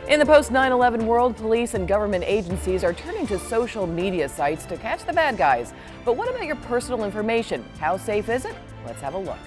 In the post-9/11 world, police and government agencies are turning to social media sites to catch the bad guys. But what about your personal information? How safe is it? Let's have a look.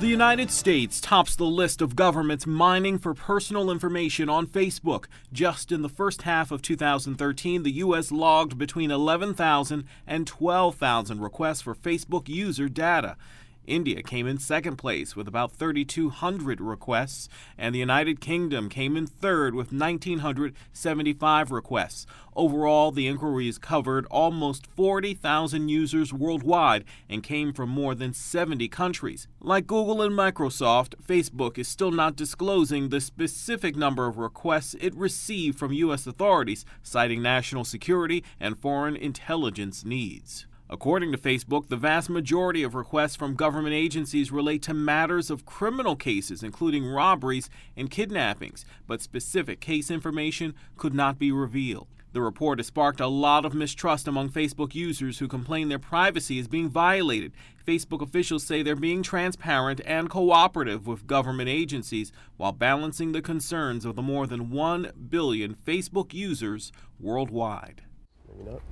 The United States tops the list of governments mining for personal information on Facebook. Just in the first half of 2013, the U.S. logged between 11,000 and 12,000 requests for Facebook user data. India came in second place with about 3,200 requests, and the United Kingdom came in third with 1,975 requests. Overall, the inquiries covered almost 40,000 users worldwide and came from more than 70 countries. Like Google and Microsoft, Facebook is still not disclosing the specific number of requests it received from U.S. authorities, citing national security and foreign intelligence needs. According to Facebook, the vast majority of requests from government agencies relate to matters of criminal cases, including robberies and kidnappings, but specific case information could not be revealed. The report has sparked a lot of mistrust among Facebook users who complain their privacy is being violated. Facebook officials say they're being transparent and cooperative with government agencies while balancing the concerns of the more than 1 billion Facebook users worldwide. Maybe not.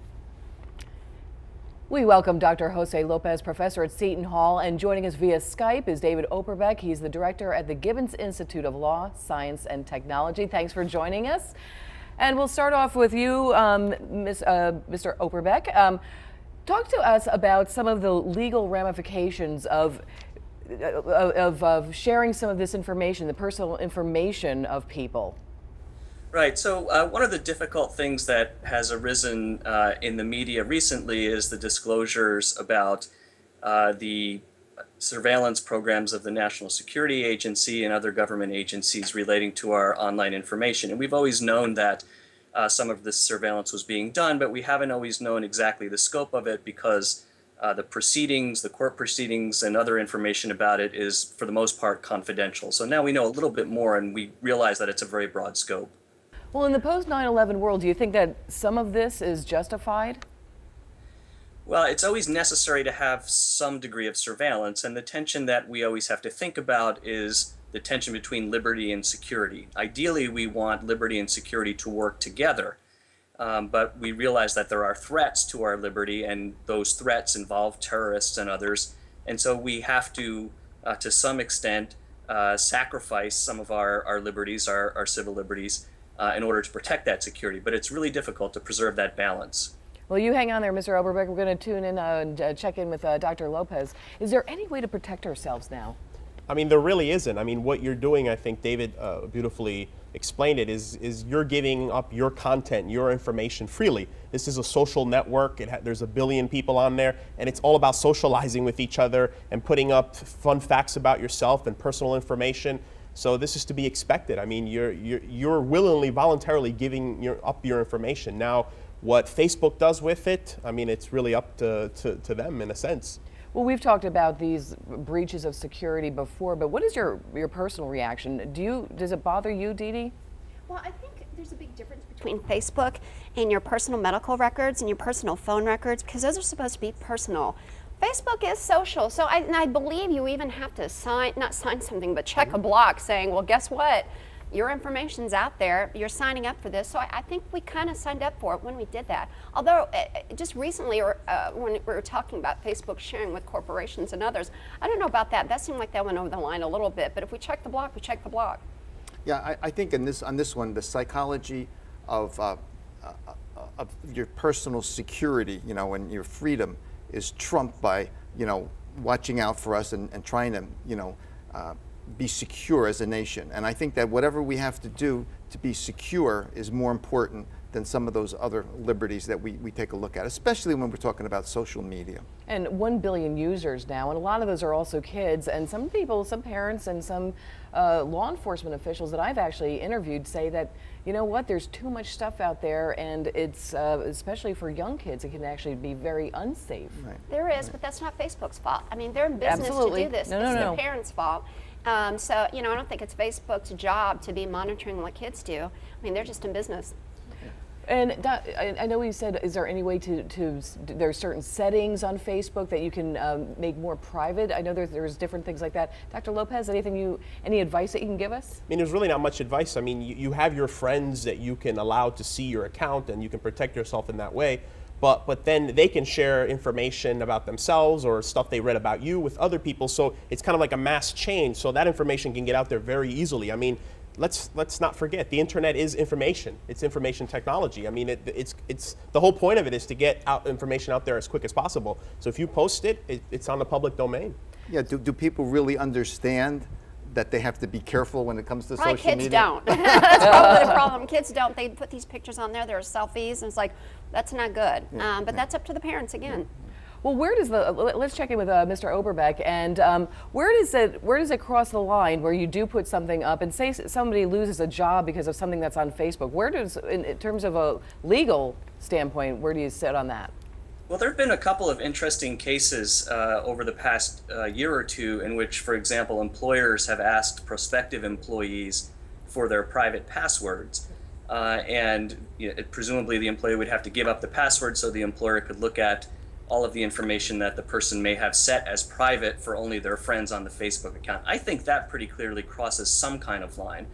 We welcome Dr. Jose Lopez, professor at Seton Hall, and joining us via Skype is David Dopderbeck. He's the director at the Gibbons Institute of Law, Science, and Technology. Thanks for joining us. And we'll start off with you, Mr. Dopderbeck. Talk to us about some of the legal ramifications of sharing some of this information, the personal information of people. Right. So one of the difficult things that has arisen in the media recently is the disclosures about the surveillance programs of the National Security Agency and other government agencies relating to our online information. And we've always known that some of this surveillance was being done, but we haven't always known exactly the scope of it because the proceedings, the court proceedings, and other information about it is, for the most part, confidential. So now we know a little bit more, and we realize that it's a very broad scope. Well, in the post-9/11 world, do you think that some of this is justified? Well, it's always necessary to have some degree of surveillance, and the tension that we always have to think about is the tension between liberty and security. Ideally, we want liberty and security to work together, but we realize that there are threats to our liberty, and those threats involve terrorists and others, and so we have to some extent, sacrifice some of our liberties, our civil liberties, in order to protect that security. But it's really difficult to preserve that balance. Well, you hang on there, Mr. Dopderbeck. We're going to tune in and check in with Dr. Lopez. Is there any way to protect ourselves now? I mean, there really isn't. I mean, what you're doing, I think David beautifully explained it, is you're giving up your content, your information freely. This is a social network. There's a billion people on there, and it's all about socializing with each other and putting up fun facts about yourself and personal information. So this is to be expected. I mean, you're willingly, voluntarily giving up your information. Now, what Facebook does with it, I mean, it's really up to them in a sense. Well, we've talked about these breaches of security before, but what is your personal reaction? Does it bother you, Dee Dee? Well, I think there's a big difference between Facebook and your personal medical records and your personal phone records, because those are supposed to be personal. Facebook is social, so I believe you even have to not sign something, but check a block saying, well, guess what? Your information's out there. You're signing up for this. So I think we kind of signed up for it when we did that. Although just recently, when we were talking about Facebook sharing with corporations and others, I don't know about that. That seemed like that went over the line a little bit. But if we check the block, we check the block. Yeah, I think on this one, the psychology of your personal security, and your freedom is trumped by, watching out for us and trying to, be secure as a nation. And I think that whatever we have to do to be secure is more important than some of those other liberties that we take a look at, especially when we're talking about social media. And 1 billion users now, and a lot of those are also kids, and some people, some parents, and some law enforcement officials that I've actually interviewed say that, you know what, there's too much stuff out there, and it's, especially for young kids, it can actually be very unsafe. Right. There is, but that's not Facebook's fault. I mean, they're in business Absolutely. to do this. No, it's no, their no. parents' fault. So, I don't think it's Facebook's job to be monitoring what kids do. I mean, they're just in business. And I know you said, is there any way there are certain settings on Facebook that you can make more private? I know there's different things like that. Dr. Lopez, any advice that you can give us? I mean, there's really not much advice. I mean, you have your friends that you can allow to see your account, and you can protect yourself in that way. But then they can share information about themselves or stuff they read about you with other people. So it's kind of like a mass chain. So that information can get out there very easily. I mean, let's not forget, the internet is information. It's information technology. I mean, it's the whole point of it is to get information out there as quick as possible. So if you post it, it's on the public domain. Yeah. Do people really understand that they have to be careful when it comes to Probably social kids media? don't. That's probably the problem. Kids don't. They put these pictures on there. There are selfies, and it's like, that's not good. But that's up to the parents again. Well, let's check in with Mr. Oberbeck, and where does it cross the line where you do put something up and say somebody loses a job because of something that's on Facebook? Where does, in terms of a legal standpoint, where do you sit on that? Well, there have been a couple of interesting cases over the past year or two in which, for example, employers have asked prospective employees for their private passwords. And presumably the employee would have to give up the password so the employer could look at all of the information that the person may have set as private for only their friends on the Facebook account. I think that pretty clearly crosses some kind of line.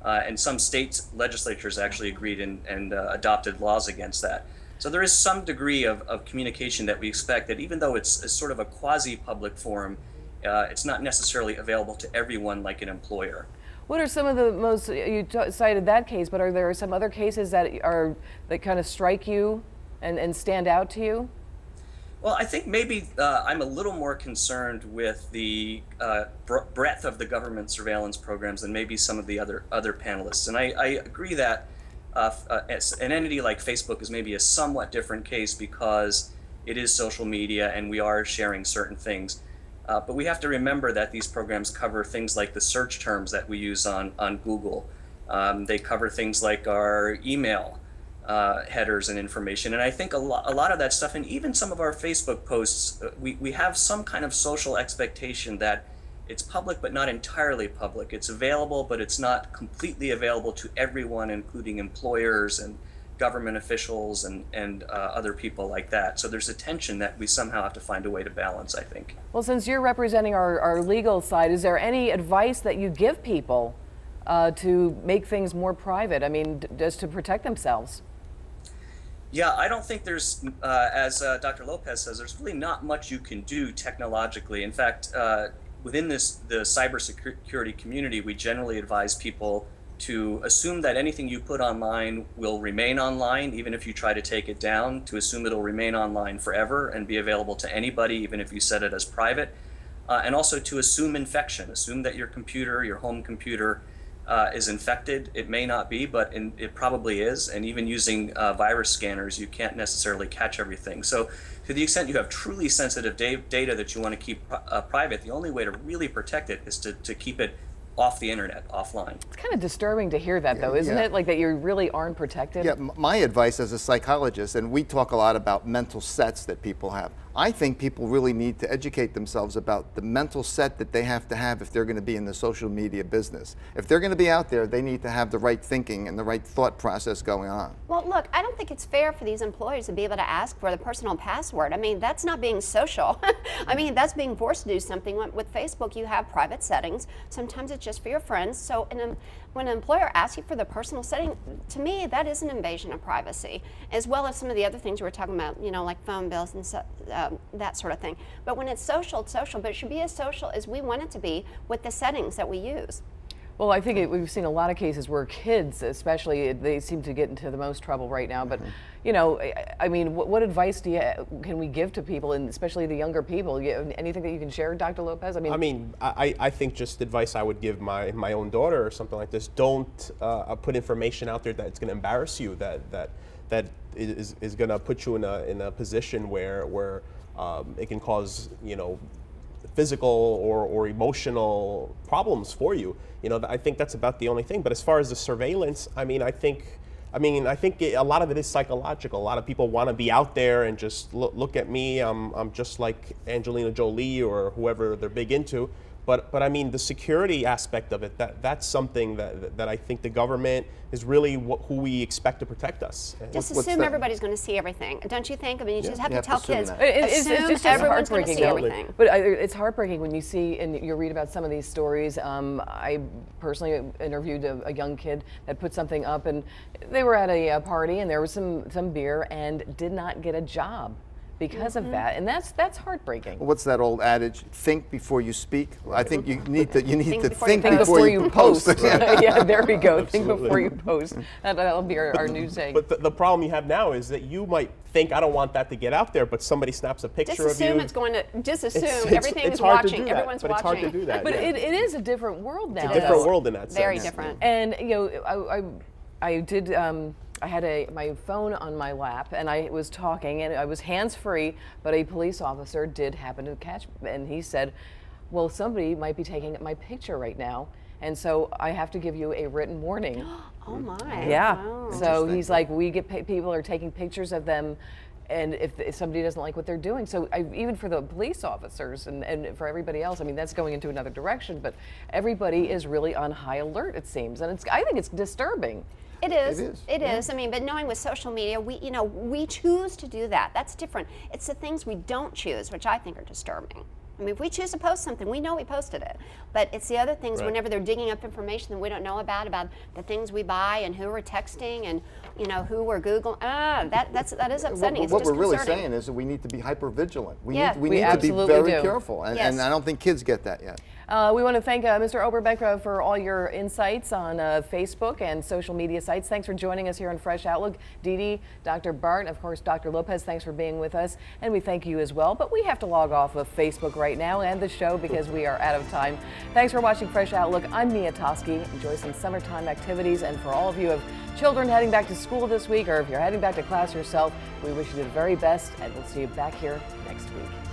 And some state legislatures actually agreed and adopted laws against that. So there is some degree of communication that we expect that, even though it's sort of a quasi-public forum, it's not necessarily available to everyone like an employer. What are some of the most, you cited that case, but are there some other cases that kind of strike you and stand out to you? Well, I think maybe I'm a little more concerned with the breadth of the government surveillance programs than maybe some of the other panelists. And I agree that an entity like Facebook is maybe a somewhat different case because it is social media and we are sharing certain things. But we have to remember that these programs cover things like the search terms that we use on Google. They cover things like our email headers and information. And I think a lot of that stuff, and even some of our Facebook posts, we have some kind of social expectation that it's public but not entirely public. It's available, but it's not completely available to everyone, including employers and government officials and other people like that. So there's a tension that we somehow have to find a way to balance, I think. Well, since you're representing our legal side, is there any advice that you give people to make things more private? I mean, just to protect themselves? Yeah, I don't think there's, as Dr. Lopez says, there's really not much you can do technologically. In fact, within the cybersecurity community, we generally advise people to assume that anything you put online will remain online, even if you try to take it down, to assume it'll remain online forever and be available to anybody, even if you set it as private, and also to assume infection. Assume that your computer, your home computer, is infected. It may not be, but it probably is. And even using virus scanners, you can't necessarily catch everything. So to the extent you have truly sensitive data that you want to keep private, the only way to really protect it is to keep it off the internet, offline. It's kind of disturbing to hear that, though, isn't it? Like that you really aren't protected? Yeah, my advice as a psychologist, and we talk a lot about mental sets that people have. I think people really need to educate themselves about the mental set that they have to have if they're going to be in the social media business. If they're going to be out there, they need to have the right thinking and the right thought process going on. Well, look, I don't think it's fair for these employers to be able to ask for the personal password. I mean, that's not being social. I mean, that's being forced to do something. With Facebook, you have private settings. Sometimes it's just for your friends. So when an employer asks you for the personal setting, to me, that is an invasion of privacy, as well as some of the other things we were talking about, you know, like phone bills and that sort of thing. But when it's social, but it should be as social as we want it to be with the settings that we use. Well, I think we've seen a lot of cases where kids, especially, they seem to get into the most trouble right now. But, you know, I mean, what advice can we give to people, and especially the younger people? Anything that you can share, Dr. Lopez? I think just advice I would give my own daughter or something like this: don't put information out there that's going to embarrass you, that is going to put you in a position where it can cause, you know, physical or emotional problems for you. You know, I think that's about the only thing. But as far as the surveillance, I think a lot of it is psychological. A lot of people want to be out there and just look at me. I'm just like Angelina Jolie or whoever they're big into. But I mean, the security aspect of it, that's something that I think the government is really who we expect to protect us. Just What's assume that? everybody's going to see everything, don't you think? I mean, you just have You to tell assume kids, that. It's assume just everyone's going to see heartbreaking, everything. But it's heartbreaking when you see and you read about some of these stories. I personally interviewed a young kid that put something up, and they were at a party, and there was some beer, and did not get a job because of that, and that's heartbreaking. What's that old adage? Think before you speak. I think you need to before think you Before you post. Yeah. Yeah, there we go. Think Absolutely. before you post. That'll be our new saying. But the problem you have now is that you might think, I don't want that to get out there, but somebody snaps a picture Just of you. assume it's going to, just assume everything it's is hard to watching, do that, everyone's but watching. it's hard to do that. But yeah. it is a different world now. It's a different though. world in that sense. Very different. And you know, I did. I had my phone on my lap, and I was talking, and I was hands-free. But a police officer did happen to catch me, and he said, "Well, somebody might be taking my picture right now, and so I have to give you a written warning." Oh my. Yeah. Wow. So he's like, we get people are taking pictures of them, and if somebody doesn't like what they're doing, so even for the police officers and for everybody else, I mean, that's going into another direction. But everybody is really on high alert, it seems, and I think it's disturbing. It is. It is, It yeah. is. I mean, but knowing with social media, we choose to do that. That's different. It's the things we don't choose, which I think are disturbing. I mean, if we choose to post something, we know we posted it. But it's the other things, Right. whenever they're digging up information that we don't know about the things we buy and who we're texting and, who we're Googling. That is upsetting. It's What we're really disconcerting. saying is that we need to be hyper vigilant. We Yeah. need, We need to be absolutely very do. careful, and, Yes. and I don't think kids get that yet. We want to thank Mr. Oberbeck for all your insights on Facebook and social media sites. Thanks for joining us here on Fresh Outlook. Dee Dee, Dr. Bart, and of course, Dr. Lopez, thanks for being with us. And we thank you as well. But we have to log off of Facebook right now and the show because we are out of time. Thanks for watching Fresh Outlook. I'm Mia Toschi. Enjoy some summertime activities. And for all of you who have children heading back to school this week, or if you're heading back to class yourself, we wish you the very best. And we'll see you back here next week.